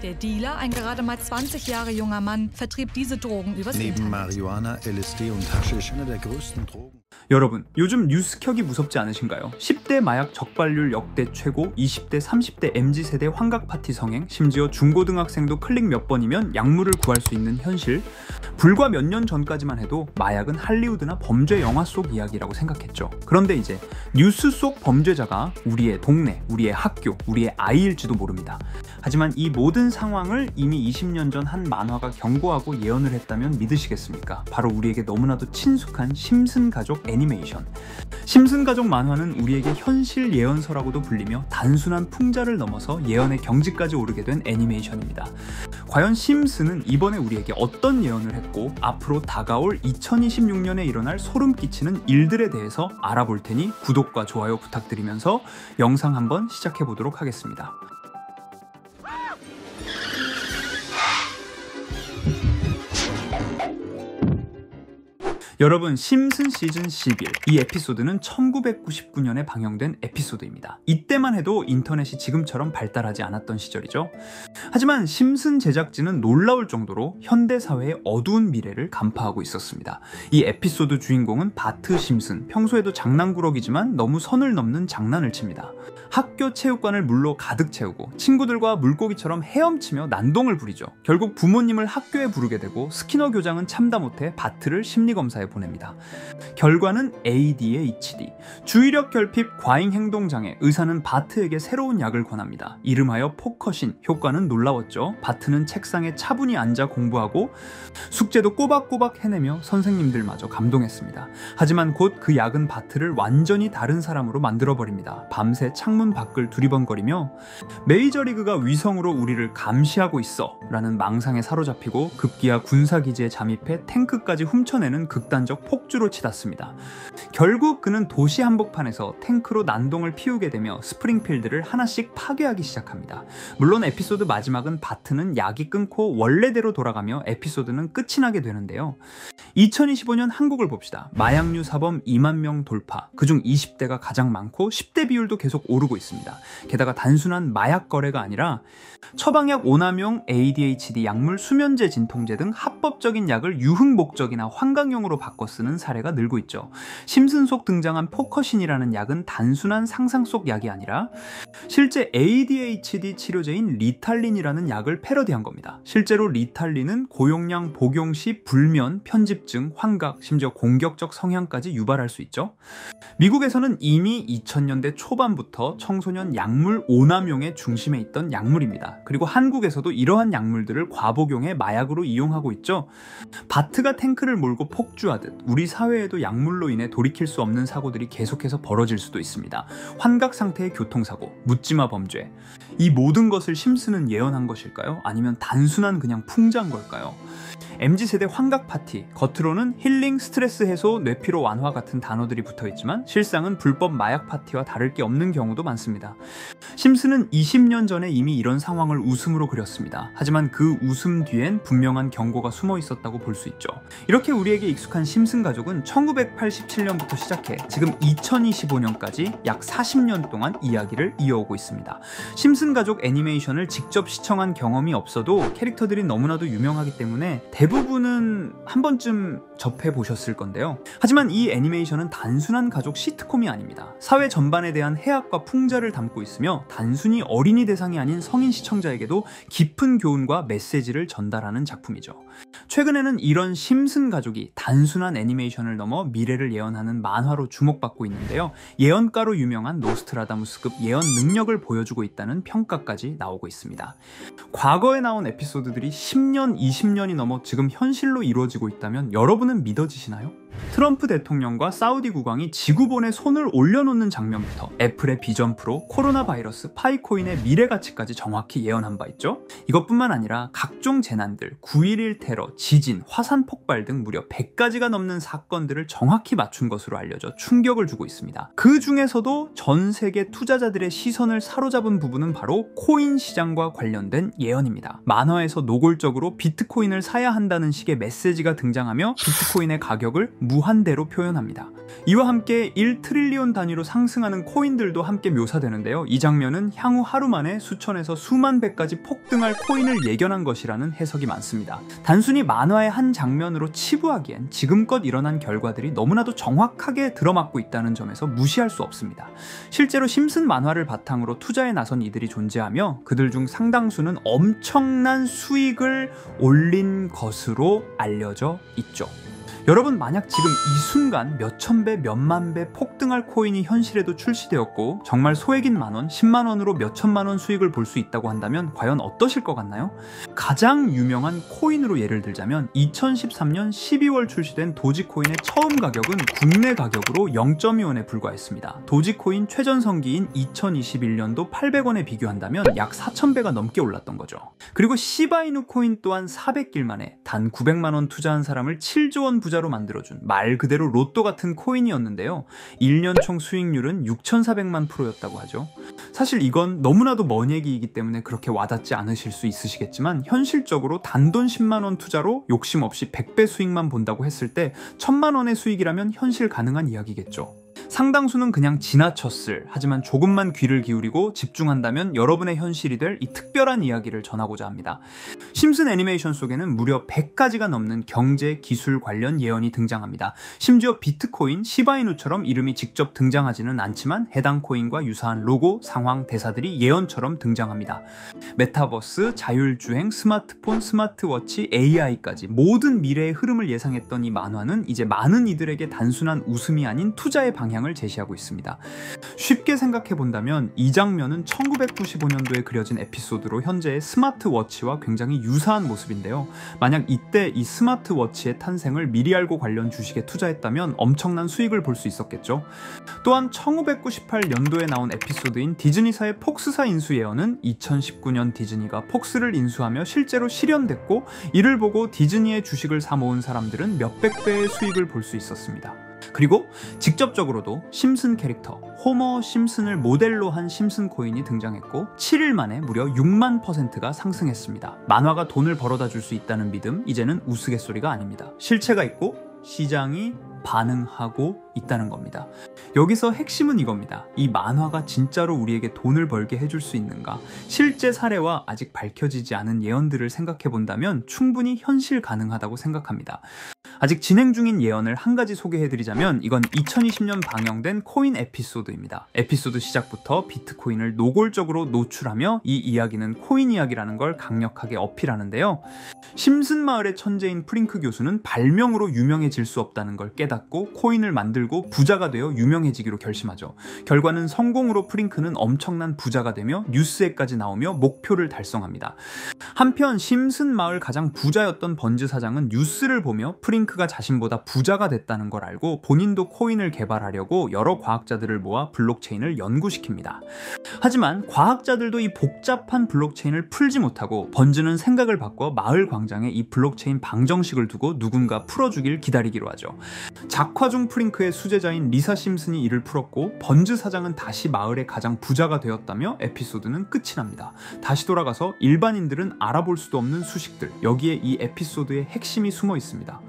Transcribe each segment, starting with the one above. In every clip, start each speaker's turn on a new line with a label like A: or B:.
A: Der Dealer, ein gerade mal 20 Jahre junger Mann, vertrieb diese Drogen übers
B: Neben
A: Internet.
B: Marihuana, LSD und Haschisch einer der größten Drogen.
C: 여러분, 요즘 뉴스 켜기 무섭지 않으신가요? 10대 마약 적발률 역대 최고, 20대, 30대 MZ세대 환각 파티 성행, 심지어 중고등학생도 클릭 몇 번이면 약물을 구할 수 있는 현실. 불과 몇 년 전까지만 해도 마약은 할리우드나 범죄 영화 속 이야기라고 생각했죠. 그런데 이제 뉴스 속 범죄자가 우리의 동네, 우리의 학교, 우리의 아이일지도 모릅니다. 하지만 이 모든 상황을 이미 20년 전 한 만화가 경고하고 예언을 했다면 믿으시겠습니까? 바로 우리에게 너무나도 친숙한 심슨 가족 애니메이션. 심슨 가족 만화는 우리에게 현실 예언서라고도 불리며 단순한 풍자를 넘어서 예언의 경지까지 오르게 된 애니메이션입니다. 과연 심슨은 이번에 우리에게 어떤 예언을 했고 앞으로 다가올 2026년에 일어날 소름 끼치는 일들에 대해서 알아볼 테니 구독과 좋아요 부탁드리면서 영상 한번 시작해 보도록 하겠습니다. 여러분, 심슨 시즌 11, 이 에피소드는 1999년에 방영된 에피소드입니다. 이때만 해도 인터넷이 지금처럼 발달하지 않았던 시절이죠. 하지만 심슨 제작진은 놀라울 정도로 현대사회의 어두운 미래를 간파하고 있었습니다. 이 에피소드 주인공은 바트 심슨, 평소에도 장난꾸러기지만 너무 선을 넘는 장난을 칩니다. 학교 체육관을 물로 가득 채우고 친구들과 물고기처럼 헤엄치며 난동을 부리죠. 결국 부모님을 학교에 부르게 되고 스키너 교장은 참다 못해 바트를 심리검사에 보냅니다. 결과는 ADHD, 주의력 결핍 과잉 행동장애. 의사는 바트에게 새로운 약을 권합니다. 이름하여 포커신. 효과는 놀라웠죠. 바트는 책상에 차분히 앉아 공부하고 숙제도 꼬박꼬박 해내며 선생님들마저 감동했습니다. 하지만 곧 그 약은 바트를 완전히 다른 사람으로 만들어버립니다. 밤새 창문 밖을 두리번거리며 메이저리그가 위성으로 우리를 감시하고 있어 라는 망상에 사로잡히고 급기야 군사기지에 잠입해 탱크까지 훔쳐내는 극단적 폭주로 치닫습니다. 결국 그는 도시 한복판에서 탱크로 난동을 피우게 되며 스프링필드를 하나씩 파괴하기 시작합니다. 물론 에피소드 마지막은 바트는 약이 끊고 원래대로 돌아가며 에피소드는 끝이 나게 되는데요. 2025년 한국을 봅시다. 마약류 사범 2만 명 돌파, 그중 20대가 가장 많고 10대 비율도 계속 오르고 있습니다. 게다가 단순한 마약 거래가 아니라 처방약 오남용, ADHD 약물, 수면제, 진통제 등 합법적인 약을 유흥 목적이나 환강용으로 바꿔 쓰는 사례가 늘고 있죠. 심슨 속 등장한 포커신이라는 약은 단순한 상상 속 약이 아니라 실제 ADHD 치료제인 리탈린이라는 약을 패러디한 겁니다. 실제로 리탈린은 고용량 복용 시 불면, 편집증, 환각, 심지어 공격적 성향까지 유발할 수 있죠. 미국에서는 이미 2000년대 초반부터 청소년 약물 오남용의 중심에 있던 약물입니다. 그리고 한국에서도 이러한 약물들을 과복용해 마약으로 이용하고 있죠. 바트가 탱크를 몰고 폭주하듯 우리 사회에도 약물로 인해 돌이킬 수 없는 사고들이 계속해서 벌어질 수도 있습니다. 환각 상태의 교통사고, 묻지마 범죄. 이 모든 것을 심슨은 예언한 것일까요? 아니면 단순한 그냥 풍자인 걸까요? MZ세대 환각 파티, 겉으로는 힐링, 스트레스 해소, 뇌피로 완화 같은 단어들이 붙어있지만 실상은 불법 마약 파티와 다를 게 없는 경우도 많습니다. 심슨은 20년 전에 이미 이런 상황을 웃음으로 그렸습니다. 하지만 그 웃음 뒤엔 분명한 경고가 숨어 있었다고 볼 수 있죠. 이렇게 우리에게 익숙한 심슨 가족은 1987년부터 시작해 지금 2025년까지 약 40년 동안 이야기를 이어오고 있습니다. 심슨 가족 애니메이션을 직접 시청한 경험이 없어도 캐릭터들이 너무나도 유명하기 때문에 대부분은 한 번쯤 접해보셨을 건데요. 하지만 이 애니메이션은 단순한 가족 시트콤이 아닙니다. 사회 전반에 대한 해악과 풍자를 담고 있으며 단순히 어린이 대상이 아닌 성인 시청자에게도 깊은 교훈과 메시지를 전달하는 작품이죠. 최근에는 이런 심슨 가족이 단순한 애니메이션을 넘어 미래를 예언하는 만화로 주목받고 있는데요. 예언가로 유명한 노스트라다무스급 예언 능력을 보여주고 있다는 평가까지 나오고 있습니다. 과거에 나온 에피소드들이 10년, 20년이 넘어 지금 현실로 이루어지고 있다면 여러분은 믿어지시나요? 트럼프 대통령과 사우디 국왕이 지구본에 손을 올려놓는 장면부터 애플의 비전 프로, 코로나 바이러스, 파이코인의 미래 가치까지 정확히 예언한 바 있죠. 이것뿐만 아니라 각종 재난들, 9.11 테러, 지진, 화산 폭발 등 무려 100가지가 넘는 사건들을 정확히 맞춘 것으로 알려져 충격을 주고 있습니다. 그 중에서도 전 세계 투자자들의 시선을 사로잡은 부분은 바로 코인 시장과 관련된 예언입니다. 만화에서 노골적으로 비트코인을 사야 한다는 식의 메시지가 등장하며 비트코인의 가격을 무한대로 표현합니다. 이와 함께 1트릴리온 단위로 상승하는 코인들도 함께 묘사되는데요. 이 장면은 향후 하루 만에 수천에서 수만 배까지 폭등할 코인을 예견한 것이라는 해석이 많습니다. 단순히 만화의 한 장면으로 치부하기엔 지금껏 일어난 결과들이 너무나도 정확하게 들어맞고 있다는 점에서 무시할 수 없습니다. 실제로 심슨 만화를 바탕으로 투자에 나선 이들이 존재하며 그들 중 상당수는 엄청난 수익을 올린 것으로 알려져 있죠. 여러분, 만약 지금 이 순간 몇천 배, 몇만 배 폭등할 코인이 현실에도 출시되었고 정말 소액인 만원, 10만원으로 몇천만원 수익을 볼 수 있다고 한다면 과연 어떠실 것 같나요? 가장 유명한 코인으로 예를 들자면 2013년 12월 출시된 도지코인의 처음 가격은 국내 가격으로 0.2원에 불과했습니다. 도지코인 최전성기인 2021년도 800원에 비교한다면 약 4,000배가 넘게 올랐던 거죠. 그리고 시바이누 코인 또한 400길 만에 단 900만원 투자한 사람을 7조원 부자로 만들어준 말 그대로 로또 같은 코인이었는데요. 1년 총 수익률은 6,400만 %였다고 하죠. 사실 이건 너무나도 먼 얘기이기 때문에 그렇게 와닿지 않으실 수 있으시겠지만 현실적으로 단돈 10만원 투자로 욕심 없이 100배 수익만 본다고 했을 때 1,000만원의 수익이라면 현실 가능한 이야기겠죠. 상당수는 그냥 지나쳤을, 하지만 조금만 귀를 기울이고 집중한다면 여러분의 현실이 될 이 특별한 이야기를 전하고자 합니다. 심슨 애니메이션 속에는 무려 100가지가 넘는 경제, 기술 관련 예언이 등장합니다. 심지어 비트코인, 시바이누처럼 이름이 직접 등장하지는 않지만 해당 코인과 유사한 로고, 상황, 대사들이 예언처럼 등장합니다. 메타버스, 자율주행, 스마트폰, 스마트워치, AI까지 모든 미래의 흐름을 예상했던 이 만화는 이제 많은 이들에게 단순한 웃음이 아닌 투자의 방향을 제시하고 있습니다. 쉽게 생각해 본다면 이 장면은 1995년도에 그려진 에피소드로 현재의 스마트워치와 굉장히 유사한 모습인데요. 만약 이때 이 스마트워치의 탄생을 미리 알고 관련 주식에 투자했다면 엄청난 수익을 볼 수 있었겠죠. 또한 1998년도에 나온 에피소드인 디즈니사의 폭스사 인수 예언은 2019년 디즈니가 폭스를 인수하며 실제로 실현됐고, 이를 보고 디즈니의 주식을 사 모은 사람들은 몇백 배의 수익을 볼 수 있었습니다. 그리고 직접적으로도 심슨 캐릭터 호머 심슨을 모델로 한 심슨 코인이 등장했고 7일 만에 무려 6만 %가 상승했습니다. 만화가 돈을 벌어다 줄 수 있다는 믿음, 이제는 우스갯소리가 아닙니다. 실체가 있고 시장이 반응하고 있다는 겁니다. 여기서 핵심은 이겁니다. 이 만화가 진짜로 우리에게 돈을 벌게 해줄 수 있는가? 실제 사례와 아직 밝혀지지 않은 예언들을 생각해 본다면 충분히 현실 가능하다고 생각합니다. 아직 진행 중인 예언을 한 가지 소개해드리자면 이건 2020년 방영된 코인 에피소드입니다. 에피소드 시작부터 비트코인을 노골적으로 노출하며 이 이야기는 코인 이야기라는 걸 강력하게 어필하는데요. 심슨 마을의 천재인 프링크 교수는 발명으로 유명해질 수 없다는 걸 깨닫고 코인을 만들고 부자가 되어 유명해지기로 결심하죠. 결과는 성공으로 프링크는 엄청난 부자가 되며 뉴스에까지 나오며 목표를 달성합니다. 한편 심슨 마을 가장 부자였던 번즈 사장은 뉴스를 보며 프링크가 자신보다 부자가 됐다는 걸 알고 본인도 코인을 개발하려고 여러 과학자들을 모아 블록체인을 연구시킵니다. 하지만 과학자들도 이 복잡한 블록체인을 풀지 못하고 번즈는 생각을 바꿔 마을 광장에 이 블록체인 방정식을 두고 누군가 풀어주길 기다리기로 하죠. 작화 중 프링크의 수제자인 리사 심슨이 이를 풀었고 번즈 사장은 다시 마을의 가장 부자가 되었다며 에피소드는 끝이 납니다. 다시 돌아가서 일반인들은 알아볼 수도 없는 수식들, 여기에 이 에피소드의 핵심이 숨어 있습니다.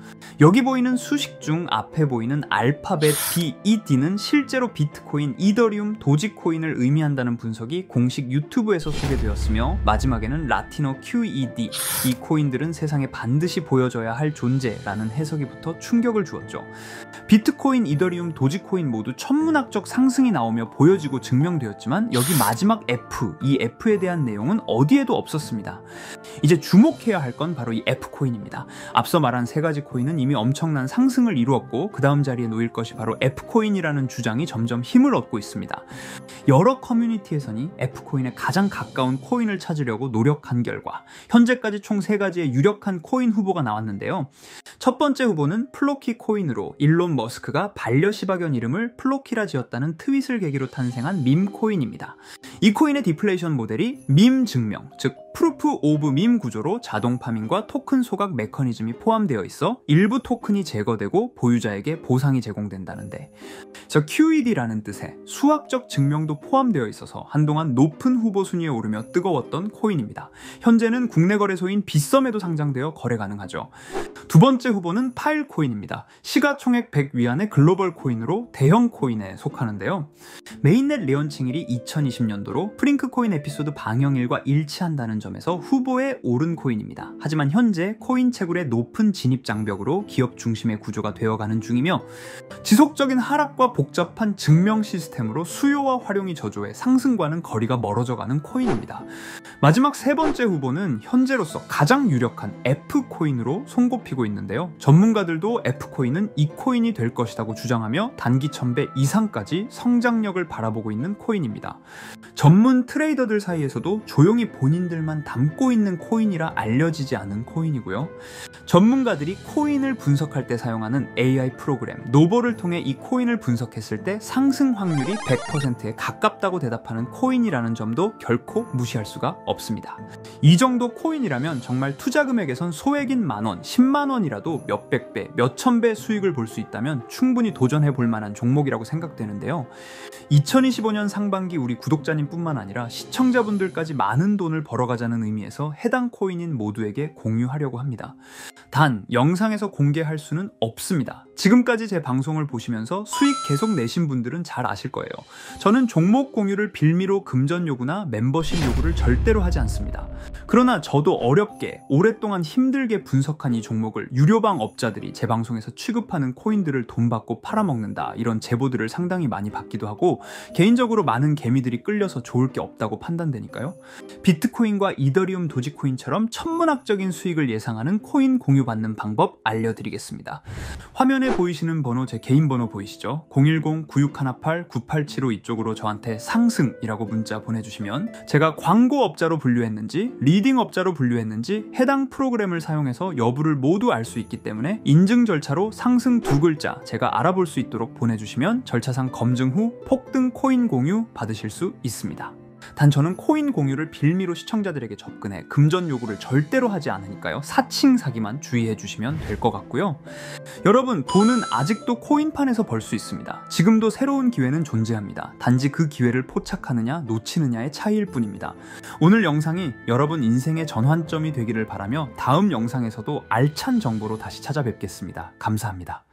C: 여기 보이는 수식 중 앞에 보이는 알파벳 B, 이 D는 실제로 비트코인, 이더리움, 도지코인을 의미한다는 분석이 공식 유튜브에서 소개되었으며 마지막에는 라틴어 QED, 이 코인들은 세상에 반드시 보여줘야 할 존재라는 해석이 붙어 충격을 주었죠. 비트코인, 이더리움, 도지코인 모두 천문학적 상승이 나오며 보여지고 증명되었지만 여기 마지막 F, 이 F에 대한 내용은 어디에도 없었습니다. 이제 주목해야 할 건 바로 이 F코인입니다. 앞서 말한 세 가지 코인은 이미 엄청난 상승을 이루었고 그 다음 자리에 놓일 것이 바로 F코인이라는 주장이 점점 힘을 얻고 있습니다. 여러 커뮤니티에서는 F코인에 가장 가까운 코인을 찾으려고 노력한 결과 현재까지 총 3가지의 유력한 코인 후보가 나왔는데요. 첫 번째 후보는 플로키 코인으로 일론 머스크가 반려시바견 이름을 플로키라 지었다는 트윗을 계기로 탄생한 밈코인입니다. 이 코인의 디플레이션 모델이 밈 증명, 즉 프루프 오브 밈 구조로 자동 파밍과 토큰 소각 메커니즘이 포함되어 있어 일부 토큰이 제거되고 보유자에게 보상이 제공된다는데, 저 QED라는 뜻의 수학적 증명도 포함되어 있어서 한동안 높은 후보 순위에 오르며 뜨거웠던 코인입니다. 현재는 국내 거래소인 빗썸에도 상장되어 거래 가능하죠. 두 번째 후보는 파일코인입니다. 시가총액 100 위안의 글로벌 코인으로 대형 코인에 속하는데요. 메인넷 레언칭일이 2020년도로 프링크 코인 에피소드 방영일과 일치한다는 점에서 후보에 오른 코인입니다. 하지만 현재 코인 채굴의 높은 진입 장벽으로 기업 중심의 구조가 되어가는 중이며, 지속적인 하락과 복잡한 증명 시스템으로 수요와 활용이 저조해 상승과는 거리가 멀어져가는 코인입니다. 마지막 세 번째 후보는 현재로서 가장 유력한 F코인으로 손꼽히고 있는데요. 전문가들도 F코인은 이 코인이 될 것이라고 주장하며 단기 1000배 이상까지 성장력을 바라보고 있는 코인입니다. 전문 트레이더들 사이에서도 조용히 본인들만 담고 있는 코인이라 알려지지 않은 코인이고요. 전문가들이 코인을 분석할 때 사용하는 AI 프로그램 노버를 통해 이 코인을 분석했을 때 상승 확률이 100%에 가깝다고 대답하는 코인이라는 점도 결코 무시할 수가 없습니다. 이 정도 코인이라면 정말 투자 금액에선 소액인 만원, 10만원이라도 몇백 배, 몇천 배 수익을 볼 수 있다면 충분히 도전해 볼 만한 종목이라고 생각되는데요. 2025년 상반기 우리 구독자님 뿐만 아니라 시청자분들까지 많은 돈을 벌어가자는 의미에서 해당 코인인 모두에게 공유하려고 합니다. 단, 영상에서 공개할 수는 없습니다. 지금까지 제 방송을 보시면서 수익 계속 내신 분들은 잘 아실 거예요. 저는 종목 공유를 빌미로 금전 요구나 멤버십 요구를 절대로 하지 않습니다. 그러나 저도 어렵게 오랫동안 힘들게 분석한 이 종목을 유료방 업자들이 제 방송에서 취급하는 코인들을 돈 받고 팔아먹는다, 이런 제보들을 상당히 많이 받기도 하고 개인적으로 많은 개미들이 끌려서 좋을 게 없다고 판단되니까요. 비트코인과 이더리움 도지코인처럼 천문학적인 수익을 예상하는 코인 공유받는 방법 알려드리겠습니다. 화면에 보이시는 번호, 제 개인 번호 보이시죠? 010-9618-9875 이쪽으로 저한테 상승이라고 문자 보내주시면 제가 광고업자로 분류했는지 리딩업자로 분류했는지 해당 프로그램을 사용해서 여부를 모두 알 수 있기 때문에 인증 절차로 상승 2글자 제가 알아볼 수 있도록 보내주시면 절차상 검증 후 폭등 코인 공유 받으실 수 있습니다. 단 저는 코인 공유를 빌미로 시청자들에게 접근해 금전 요구를 절대로 하지 않으니까요. 사칭 사기만 주의해 주시면 될 것 같고요. 여러분, 돈은 아직도 코인판에서 벌 수 있습니다. 지금도 새로운 기회는 존재합니다. 단지 그 기회를 포착하느냐 놓치느냐의 차이일 뿐입니다. 오늘 영상이 여러분 인생의 전환점이 되기를 바라며 다음 영상에서도 알찬 정보로 다시 찾아뵙겠습니다. 감사합니다.